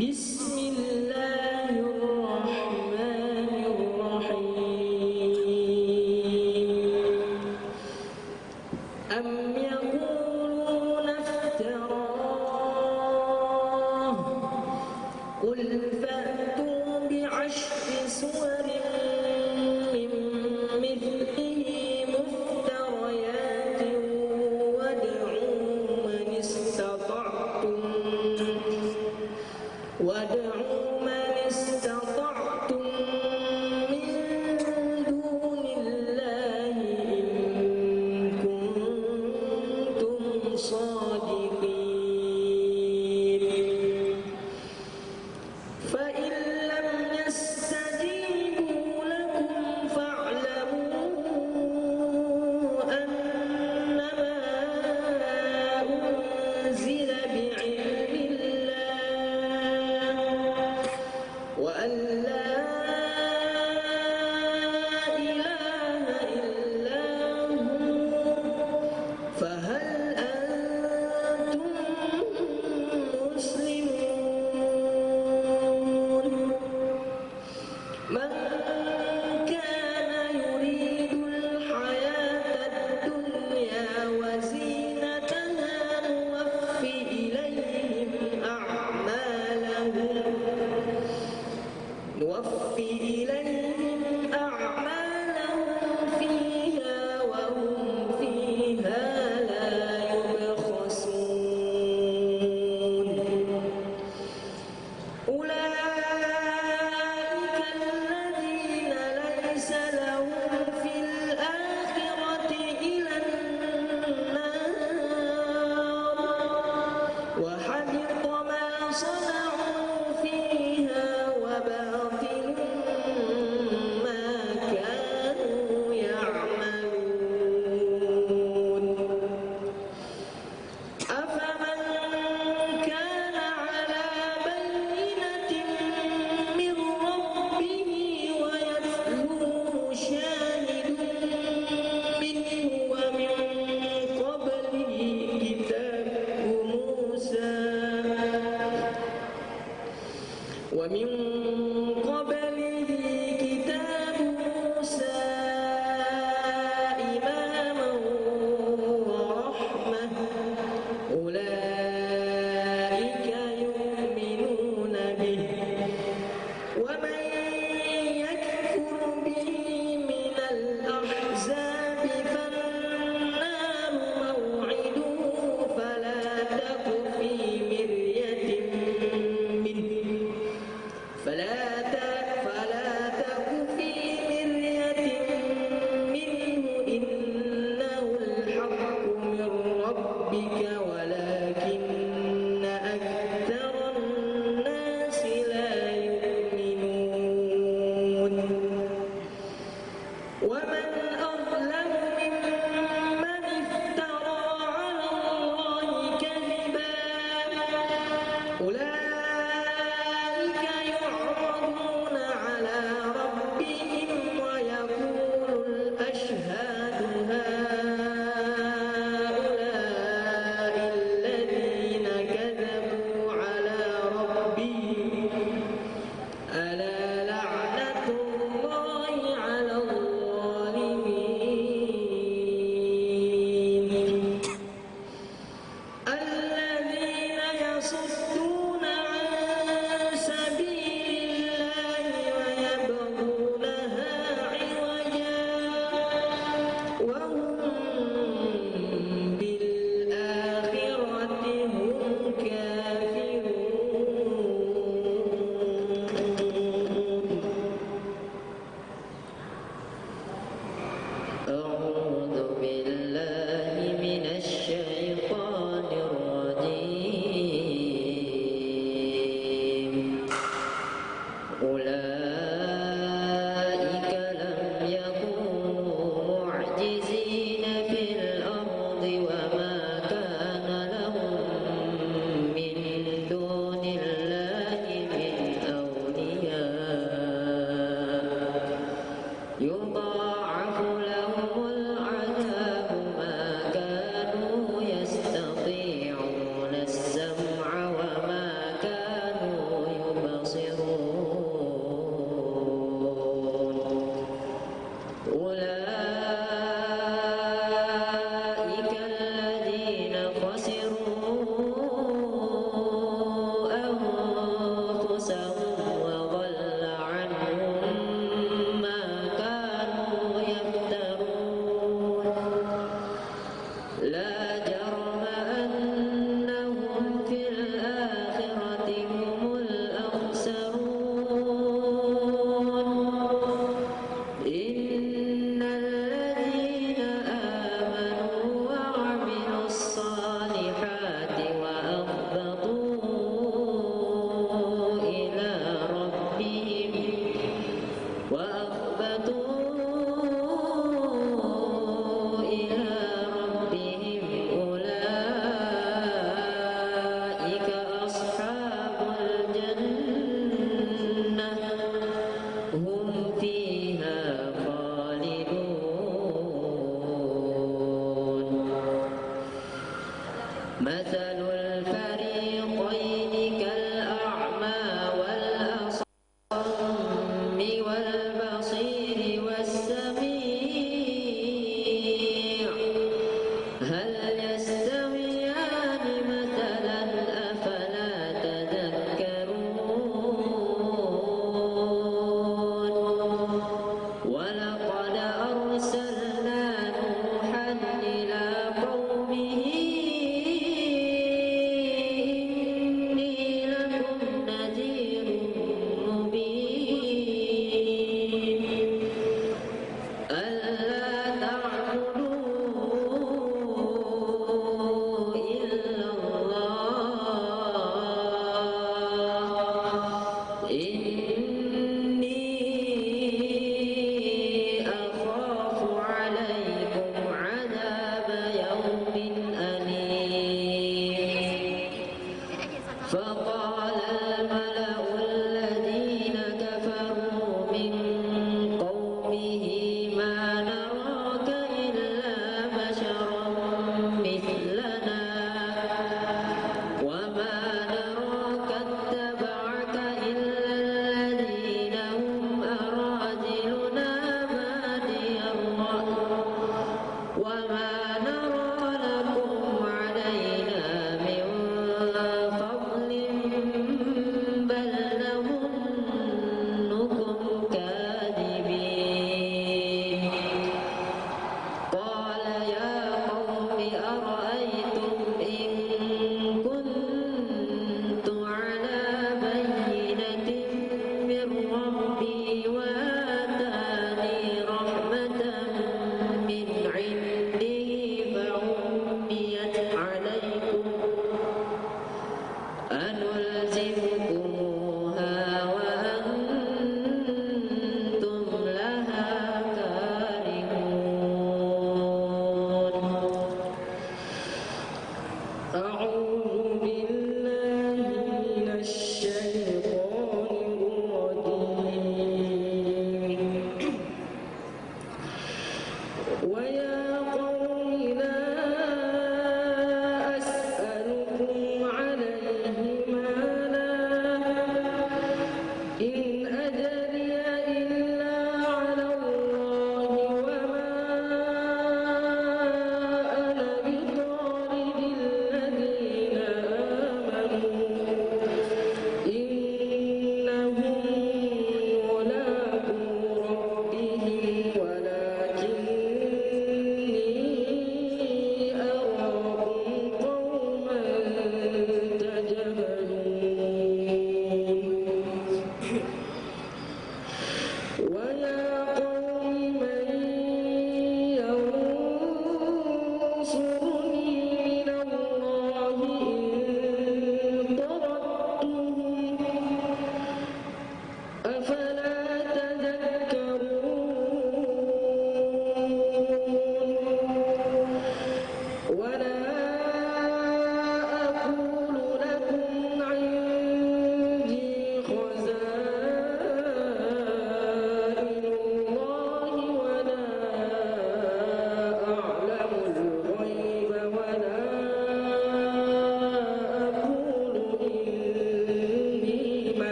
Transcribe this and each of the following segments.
Bismillahirrahmanirrahim. Am yaquluna iftarah, qul fa'tu bi'ashri suwarin min mithlihi muftariyatin wad'u man istata'tum min dunillahi in kuntum shadiqin. Fa in lam yastajibu lakum fa'lamu annama unzila bi'ilmillah wa an la ilaha illa hu fahal antum muslimun. Man kana yuridul hayatad dunya wa zinataha nuwaffi ilayhim a'malahum fiha wa hum fiha la yubkhasun. Ulaika alladhina laysa lahum fil akhirati ilan nar wa habita ma sana'u fiha wa batilun ma kanu ya'malun. Afaman kana ala bayyinatin min rabbih wa yatluhu shahidun minhu wa min qablihi kitabu Musa imaman wa rahmah, ulaika yu'minuna bihi wa man yakfur bihi minal ahzabi fannaru maw'iduhu fala taku fi miryatin minhu innahul haqqu min rabbika walakinna aktharan nasi la yu'minun. Wa man adlamu mimman iftara 'ala Allahi kadhiban. Ulaika yu'raduna 'ala rabbihim wa yaqulul ashhadu haula'i alladhina kadhabu 'ala rabbihim ala la'natullahi 'alal zalimin. Alladhina yasudduna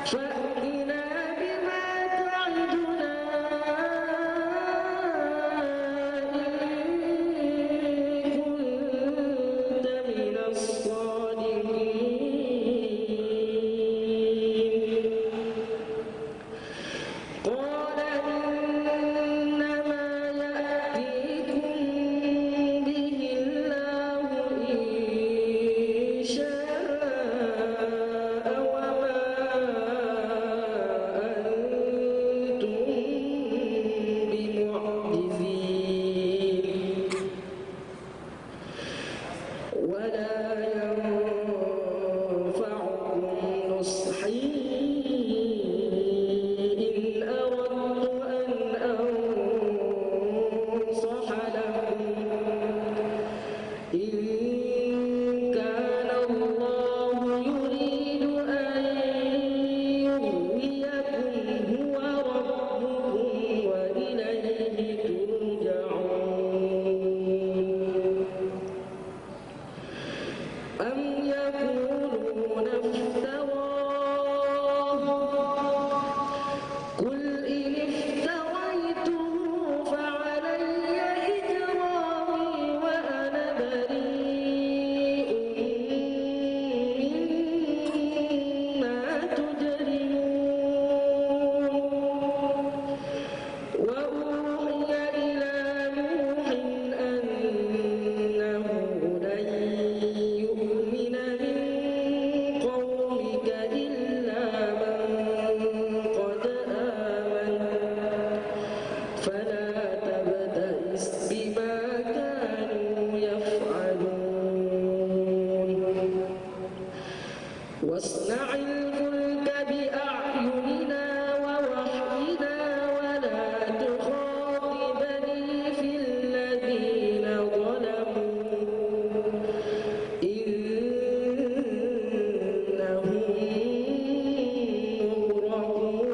فأتنا بما تعدنا إن كنت من الصادقين. قال إنما يأتيكم به الله إن شاء وما أنتم بمعجزين ولا ينفعكم نصحي إن أردت أن أنصح لكم إن كان الله يريد أن يغويكم هو ربكم وإليه ترجعون. أم يقولون افتراه قل إن افتريته فعلي إجرامي وأنا بريء مما تجرمون. وأوحي إلى نوح أنه لن يؤمن من قومك إلا من قد آمن فلا تبتئس بما كانوا يفعلون. واصنع الفلك بأعيننا ووحينا ولا تخاطبني في الذين ظلموا إنهم مغرقون.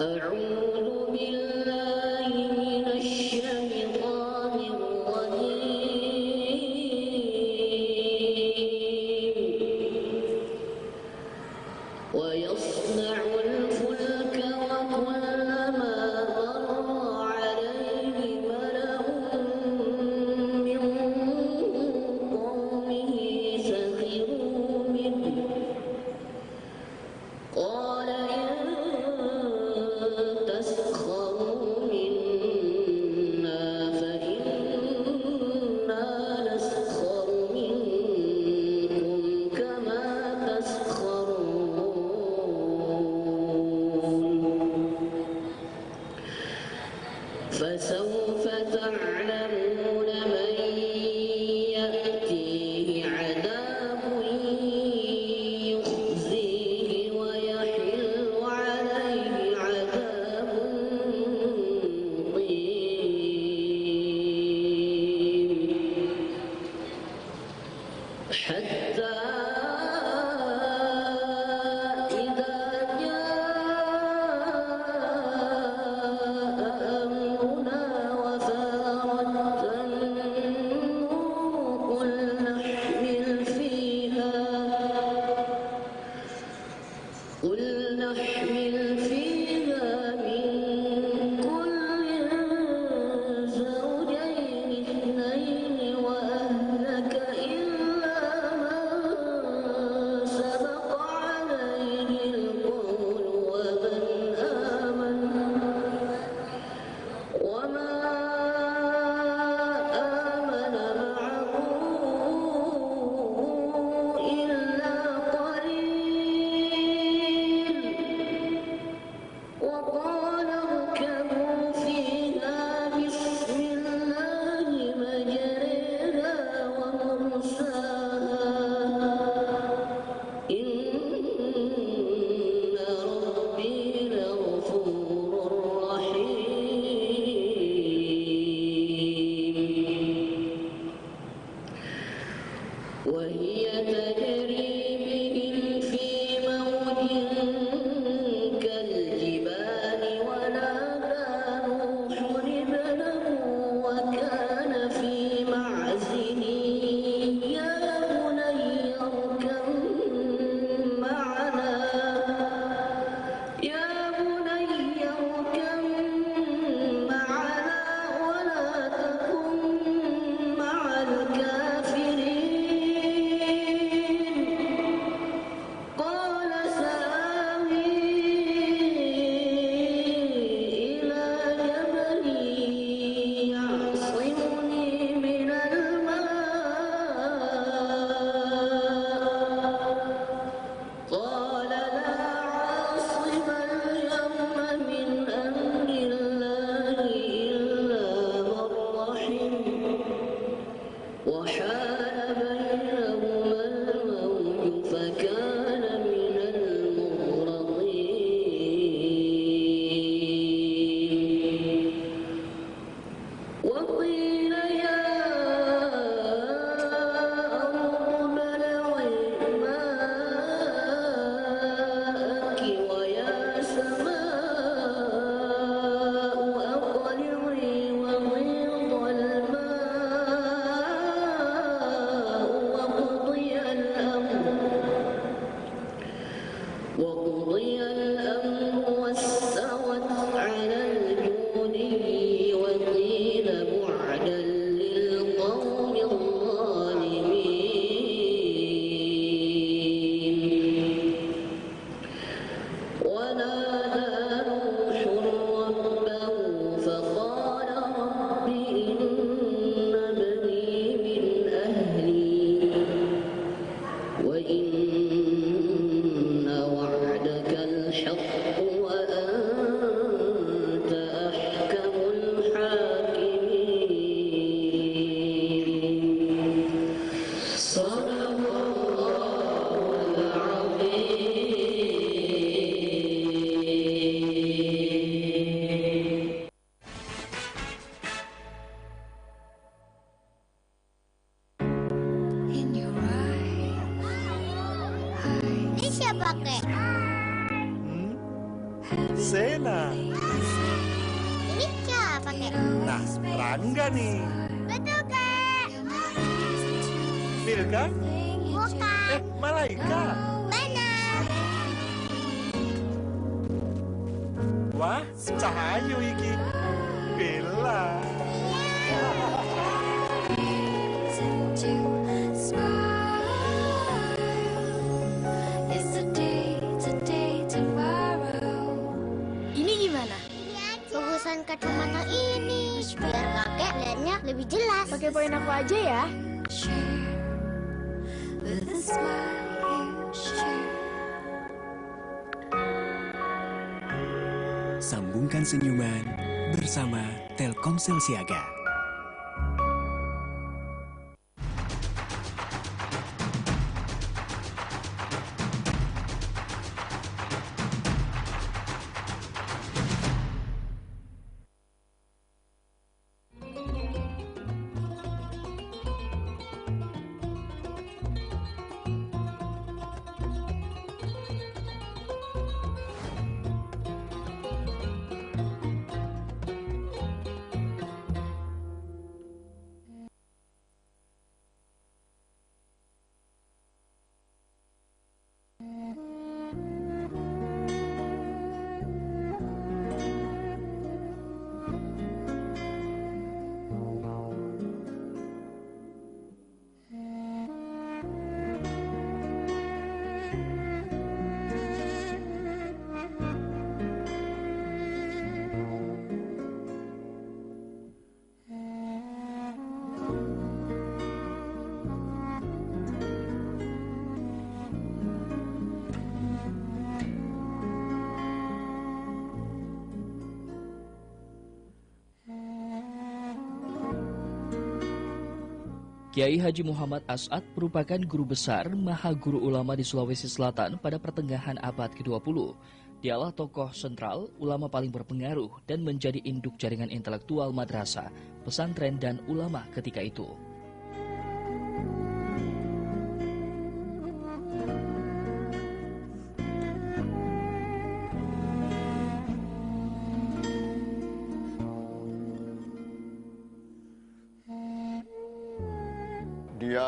أعوذ بالله من الشيطان الرجيم. ويصنع الفلك وكلما مر عليه ملأ من قومه سخروا منه قال إن تسخروا منا فإنا نسخر منكم كما تسخرون. فسوف تعلمون من يأتيه عذاب يخزيه ويحل عليه عذاب مقيم. حتى إذا جاء أمرنا وفارت النور قل نحمل فيها من كل زوجين اثنين وأهلك إلا من سبق عليه القول ومن آمن وما آمن معه إلا قليل. وقال اركبوا فيها بسم الله مجريها ومرساها إن ربي لغفور رحيم. وهي تجري بهم في موج كالجبال ونادى نوح ابنه وكان في معزل يا بني Ini siapa, Kek? Sena. Ini siapa, Kek? Nah, Rangga nih. Betul, Kek. Milka? Bukan. Malaika. Benar. Wah, Cahayu iki. Bella. Ini gimana? Bagusan kacamata ini. Biar kakek lihatnya lebih jelas. Pakai poin aku aja ya. Sambungkan senyuman bersama Telkomsel Siaga. Kiai Haji Muhammad As'ad merupakan guru besar Maha Guru Ulama di Sulawesi Selatan pada pertengahan abad ke-20. Dialah tokoh sentral, ulama paling berpengaruh dan menjadi induk jaringan intelektual madrasah, pesantren dan ulama ketika itu. Dia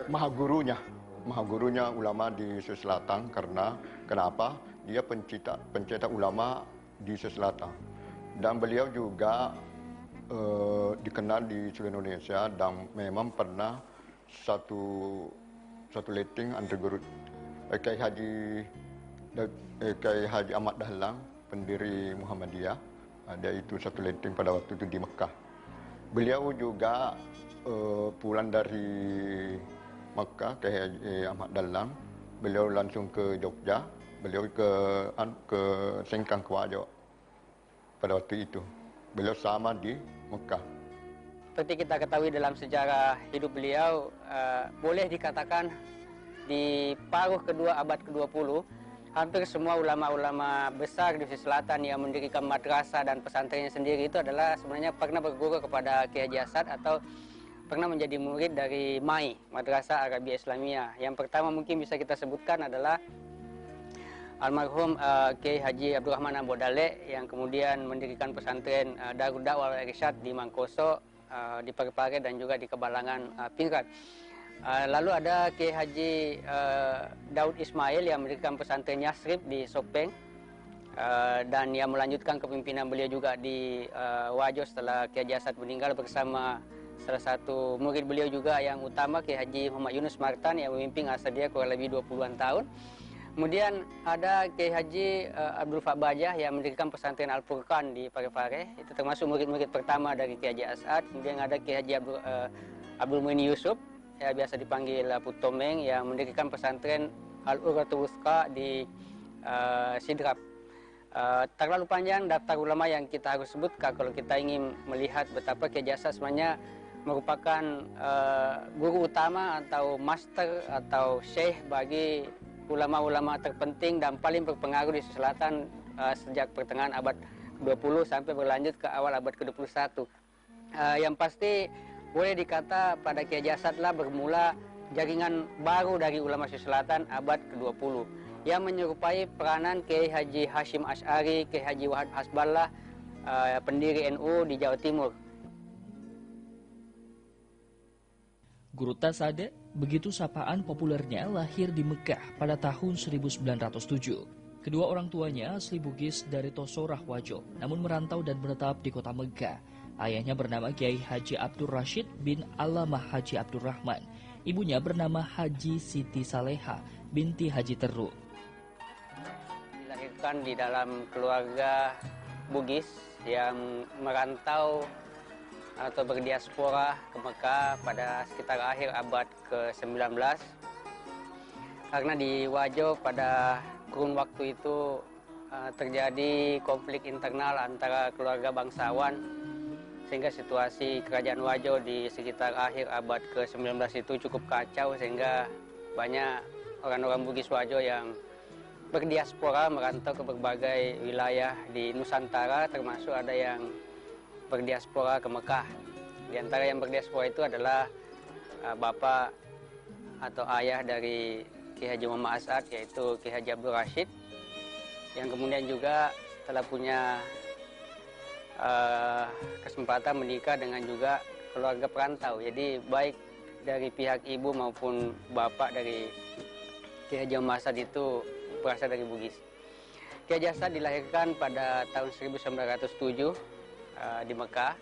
maha gurunya ulama di Sulawesi Selatan karena kenapa? Dia pencetak ulama di Sulawesi Selatan dan beliau juga dikenal di seluruh Indonesia dan memang pernah satu letting antara guru Kiai Haji Ahmad Dahlan, pendiri Muhammadiyah. Dia itu satu letting pada waktu itu di Mekah. Beliau juga pulang dari Mekah ke Ahmad Dahlan, beliau langsung ke Jogja, beliau ke Sengkang Kewajo pada waktu itu. Beliau sama di Mekah. Seperti kita ketahui dalam sejarah hidup beliau, boleh dikatakan di paruh kedua abad ke-20, hampir semua ulama-ulama besar di Sulawesi Selatan yang mendirikan madrasah dan pesantrennya sendiri itu adalah sebenarnya pernah berguru kepada Kiai Haji As'ad atau pernah menjadi murid dari MAI, Madrasah Arabia Islamiyah. Yang pertama mungkin bisa kita sebutkan adalah almarhum Kiai Haji Abdurrahman Ambodale yang kemudian mendirikan pesantren Darul Dakwah Wal Irsyad di Mangkoso, di Parepare dan juga di Kebalangan Pingrat. Lalu ada Kiai Haji Daud Ismail yang mendirikan pesantren Yasrib di Sopeng, dan yang melanjutkan kepemimpinan beliau juga di Wajo setelah Kiai Haji As'ad meninggal bersama salah satu murid beliau juga yang utama Kiai Haji Muhammad Yunus Martan yang memimpin Asadiah kurang lebih 20-an tahun. Kemudian ada Kiai Haji Abdul Fa'bajah yang mendirikan pesantren Al-Furqan di Parepare. Itu termasuk murid-murid pertama dari Kiai Haji As'ad. Kemudian ada Kiai Haji Abdul Muin Yusuf, ya biasa dipanggil Putomeng, yang mendirikan pesantren Al-Urwatul Wuthqa di Sidrap. Terlalu panjang daftar ulama yang kita harus sebutkan kalau kita ingin melihat betapa Kiai Haji As'ad sebenarnya merupakan guru utama atau master atau syekh bagi ulama-ulama terpenting dan paling berpengaruh di Sulawesi Selatan sejak pertengahan abad ke-20 sampai berlanjut ke awal abad ke-21. Yang pasti boleh dikata pada Kiai Haji As'ad lah bermula jaringan baru dari ulama Sulawesi Selatan abad ke-20 yang menyerupai peranan Kiai Haji Hashim Asy'ari, Kiai Haji Wahab Hasballah, pendiri NU di Jawa Timur. Guru Tasade, begitu sapaan populernya, lahir di Mekah pada tahun 1907. Kedua orang tuanya asli Bugis dari Tosorah Wajo, namun merantau dan menetap di kota Mekah. Ayahnya bernama Kiai Haji Abdur Rashid bin Allamah Haji Abdurrahman. Ibunya bernama Haji Siti Saleha binti Haji Teru. Dilahirkan di dalam keluarga Bugis yang merantau atau berdiaspora ke Mekah pada sekitar akhir abad ke-19. Karena di Wajo pada kurun waktu itu terjadi konflik internal antara keluarga bangsawan, sehingga situasi kerajaan Wajo di sekitar akhir abad ke-19 itu cukup kacau, sehingga banyak orang-orang Bugis Wajo yang berdiaspora merantau ke berbagai wilayah di Nusantara, termasuk ada yang berdiaspora ke Mekah. Di antara yang berdiaspora itu adalah bapak atau ayah dari Kiai Haji Muhammad As'ad, yaitu Kiai Haji Abdur Rashid, yang kemudian juga telah punya kesempatan menikah dengan juga keluarga perantau. Jadi baik dari pihak ibu maupun bapak dari Kiai Haji Muhammad As'ad itu berasal dari Bugis. Kiai Haji As'ad dilahirkan pada tahun 1907 di Mekah.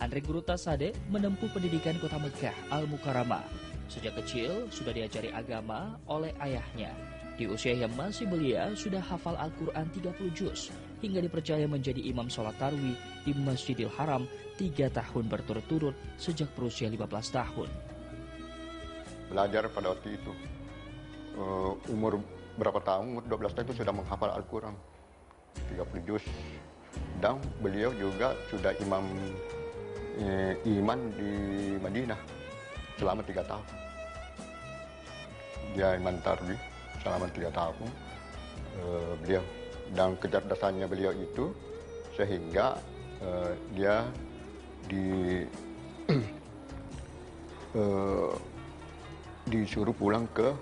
Andre Guru Tasade menempuh pendidikan kota Mekah Al-Mukarramah. Sejak kecil sudah diajari agama oleh ayahnya. Di usia yang masih belia sudah hafal Al-Quran 30 juz hingga dipercaya menjadi imam sholat tarawih di Masjidil Haram 3 tahun berturut-turut sejak berusia 15 tahun. Belajar pada waktu itu umur berapa tahun? Umur 12 tahun itu sudah menghafal Al-Quran 30 juz, dan beliau juga sudah iman di Madinah selama 3 tahun. Dia iman tarbi selama 3 tahun beliau, dan kecerdasannya beliau itu sehingga dia disuruh pulang ke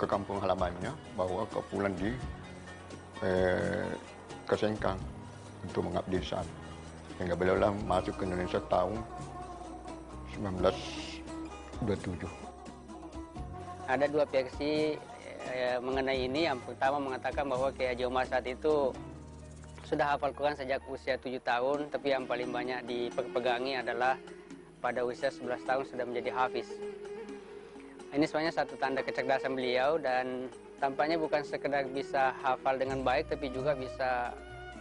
kampung halamannya, bahwa ke pulang di ke Sengkang untuk mengabdi di sana. Sehingga beliau lah masuk ke Indonesia tahun 1927. Ada dua versi mengenai ini. Yang pertama mengatakan bahwa Kiai Haji Muhammad As'ad itu sudah hafal Quran sejak usia 7 tahun, tapi yang paling banyak dipegangi adalah pada usia 11 tahun sudah menjadi hafiz. Ini sebenarnya satu tanda kecerdasan beliau, dan tampaknya bukan sekedar bisa hafal dengan baik, tapi juga bisa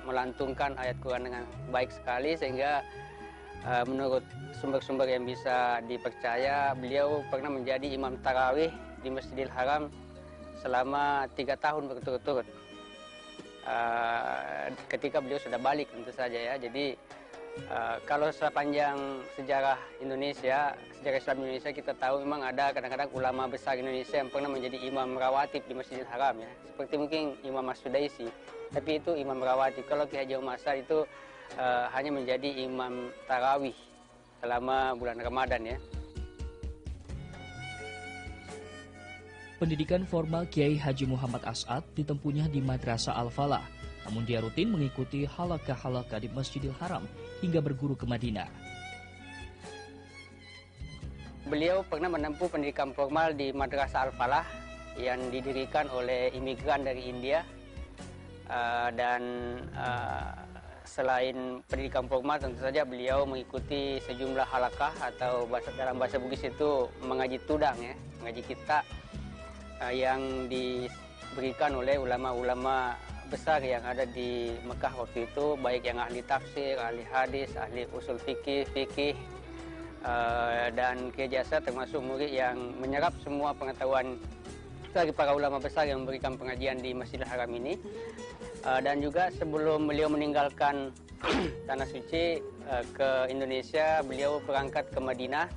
melantungkan ayat Quran dengan baik sekali, sehingga menurut sumber-sumber yang bisa dipercaya, beliau pernah menjadi imam tarawih di Masjidil Haram selama 3 tahun berturut-turut. Ketika beliau sudah balik tentu saja ya. Jadi kalau sepanjang sejarah Indonesia, sejarah Islam Indonesia, kita tahu memang ada kadang-kadang ulama besar Indonesia yang pernah menjadi imam rawatib di Masjidil Haram ya. Seperti mungkin Imam As-Sudaisi, tapi itu imam rawatib. Kalau Kiai Haji Muhammad As'ad itu hanya menjadi imam tarawih selama bulan Ramadan ya. Pendidikan formal Kiai Haji Muhammad As'ad ditempuhnya di Madrasah Al-Falah, namun dia rutin mengikuti halaqah-halaqah di Masjidil Haram hingga berguru ke Madinah. Beliau pernah menempuh pendidikan formal di Madrasah Al-Falah yang didirikan oleh imigran dari India, dan selain pendidikan formal tentu saja beliau mengikuti sejumlah halaqah atau dalam bahasa Bugis itu mengaji tudang ya, mengaji kitab yang diberikan oleh ulama-ulama besar yang ada di Mekah waktu itu, baik yang ahli tafsir, ahli hadis, ahli usul fikih, dan Kiai Haji As'ad termasuk murid yang menyerap semua pengetahuan dari para ulama besar yang memberikan pengajian di Masjidil Haram ini. Dan juga sebelum beliau meninggalkan Tanah Suci ke Indonesia, beliau berangkat ke Madinah.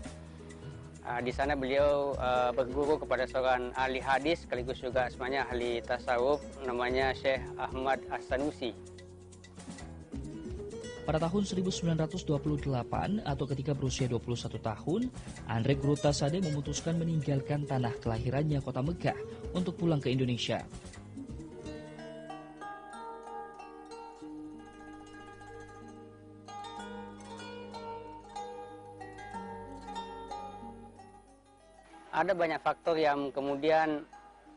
Di sana beliau berguru kepada seorang ahli hadis sekaligus juga sebenarnya ahli tasawuf, namanya Syekh Ahmad As-Sanusi. Pada tahun 1928 atau ketika berusia 21 tahun, Andre Guru Tasade memutuskan meninggalkan tanah kelahirannya kota Mekah untuk pulang ke Indonesia. Ada banyak faktor yang kemudian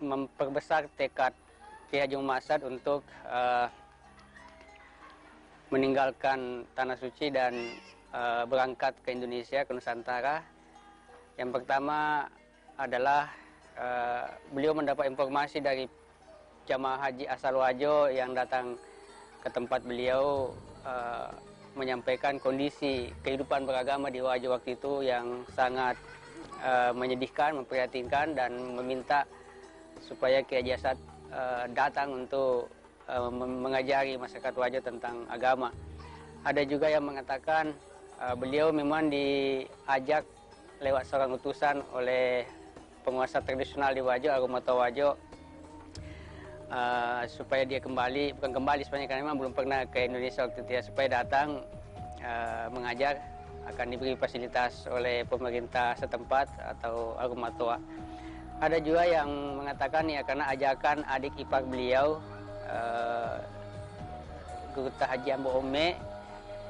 memperbesar tekad Kiai Haji Muhammad As'ad untuk meninggalkan tanah suci dan berangkat ke Indonesia, ke Nusantara. Yang pertama adalah beliau mendapat informasi dari jamaah haji asal Wajo yang datang ke tempat beliau, menyampaikan kondisi kehidupan beragama di Wajo waktu itu yang sangat menyedihkan, memprihatinkan, dan meminta supaya Kiai Haji As'ad datang untuk mengajari masyarakat Wajo tentang agama. Ada juga yang mengatakan beliau memang diajak lewat seorang utusan oleh penguasa tradisional di Wajo, Arumato Wajo, supaya dia bukan kembali sebenarnya karena memang belum pernah ke Indonesia waktu itu ya, supaya datang mengajar, akan diberi fasilitas oleh pemerintah setempat atau Arumatoa. Ada juga yang mengatakan ya karena ajakan adik ipar beliau, Guru Haji Ambo Ome,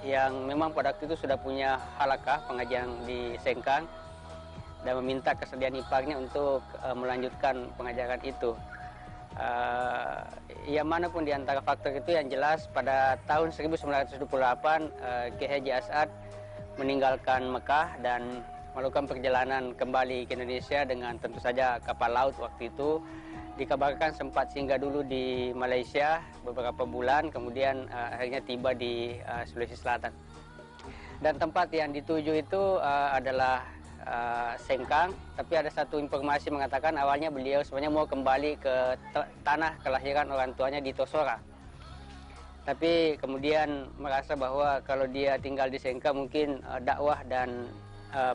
yang memang pada waktu itu sudah punya halakah pengajian di Sengkang dan meminta kesediaan iparnya untuk melanjutkan pengajaran itu. Yang manapun di antara faktor itu, yang jelas pada tahun 1928 Kiai Haji As'ad meninggalkan Mekah dan melakukan perjalanan kembali ke Indonesia dengan tentu saja kapal laut. Waktu itu dikabarkan sempat singgah dulu di Malaysia beberapa bulan, kemudian akhirnya tiba di Sulawesi Selatan. Dan tempat yang dituju itu adalah Sengkang, tapi ada satu informasi mengatakan awalnya beliau sebenarnya mau kembali ke tanah kelahiran orang tuanya di Tosora. Tapi kemudian merasa bahwa kalau dia tinggal di Sengkang mungkin dakwah dan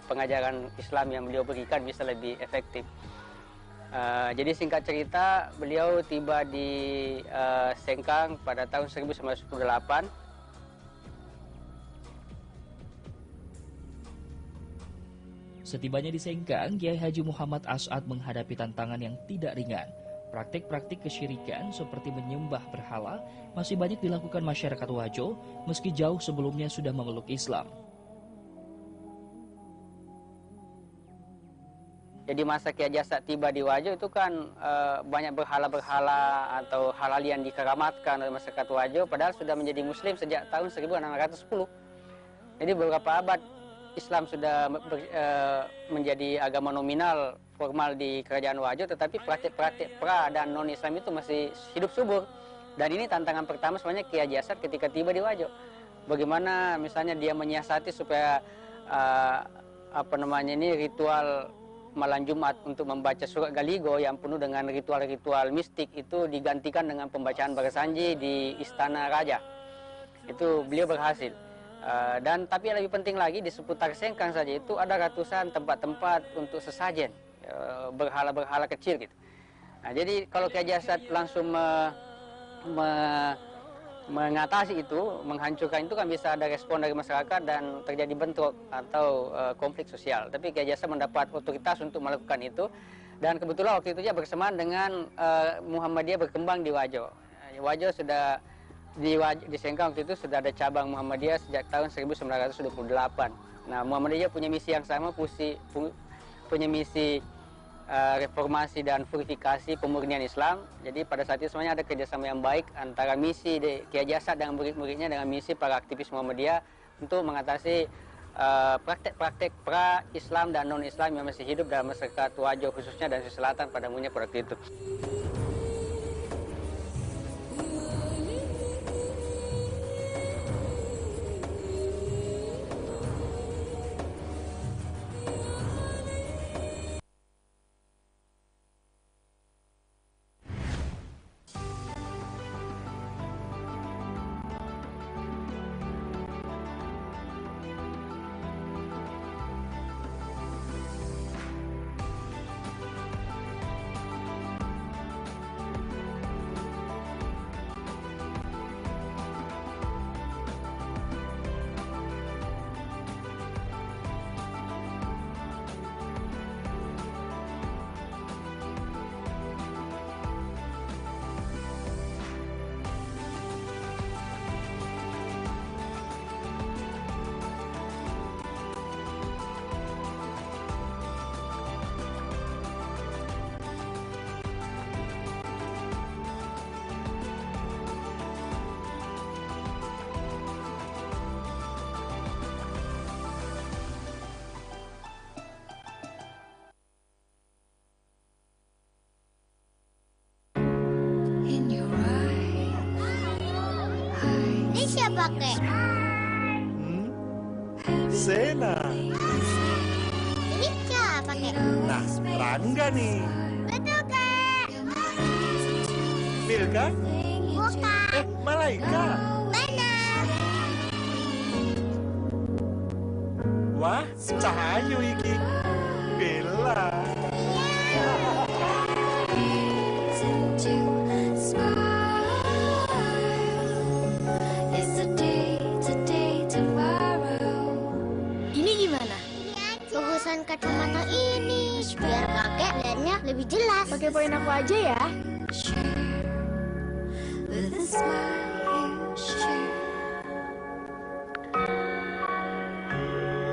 pengajaran Islam yang beliau berikan bisa lebih efektif. Jadi singkat cerita, beliau tiba di Sengkang pada tahun 1918. Setibanya di Sengkang, Kiai Haji Muhammad As'ad menghadapi tantangan yang tidak ringan. Praktik-praktik kesyirikan seperti menyembah berhala masih banyak dilakukan masyarakat Wajo meski jauh sebelumnya sudah memeluk Islam. Jadi masa Kiai Haji As'ad tiba di Wajo itu kan banyak berhala-berhala atau hal-hal yang dikeramatkan oleh masyarakat Wajo, padahal sudah menjadi Muslim sejak tahun 1610. Jadi beberapa abad Islam sudah menjadi agama nominal formal di kerajaan Wajo, tetapi praktik-praktik pra dan non-Islam itu masih hidup subur. Dan ini tantangan pertama sebenarnya Kiai Haji As'ad ketika tiba di Wajo. Bagaimana misalnya dia menyiasati supaya ritual malam Jumat untuk membaca surat Galigo yang penuh dengan ritual-ritual mistik itu digantikan dengan pembacaan Barasanji di Istana Raja. Itu beliau berhasil. Dan tapi yang lebih penting lagi, di seputar Sengkang saja itu ada ratusan tempat-tempat untuk sesajen, berhala-berhala kecil gitu. Nah, jadi kalau Kiai Haji As'ad langsung mengatasi itu, menghancurkan itu, kan bisa ada respon dari masyarakat dan terjadi bentrok atau konflik sosial. Tapi Kiai Haji As'ad mendapat otoritas untuk melakukan itu, dan kebetulan waktu itu dia bersamaan dengan Muhammadiyah berkembang di Wajo. Wajo sudah di Sengkang waktu itu sudah ada cabang Muhammadiyah sejak tahun 1928. Nah, Muhammadiyah punya misi yang sama, punya misi reformasi dan purifikasi pemurnian Islam. Jadi pada saat itu sebenarnya ada kerjasama yang baik antara misi Kiai Haji As'ad dengan murid-muridnya dengan misi para aktivis Muhammadiyah untuk mengatasi praktek-praktek pra-Islam dan non-Islam yang masih hidup dalam masyarakat Wajo khususnya dan Sulawesi Selatan pada umumnya pada waktu itu. aja pakai. Sena. Ini Ca pakai. Nah, Rangga nih. Betul, Kak. Milka? Bukan. Malaika. Benar. Wah, Cahayu iki. Bella. Ini gimana? Bagusan kacamata ini biar kakek lihatnya lebih jelas. Pakai poin aku aja ya. With a smile.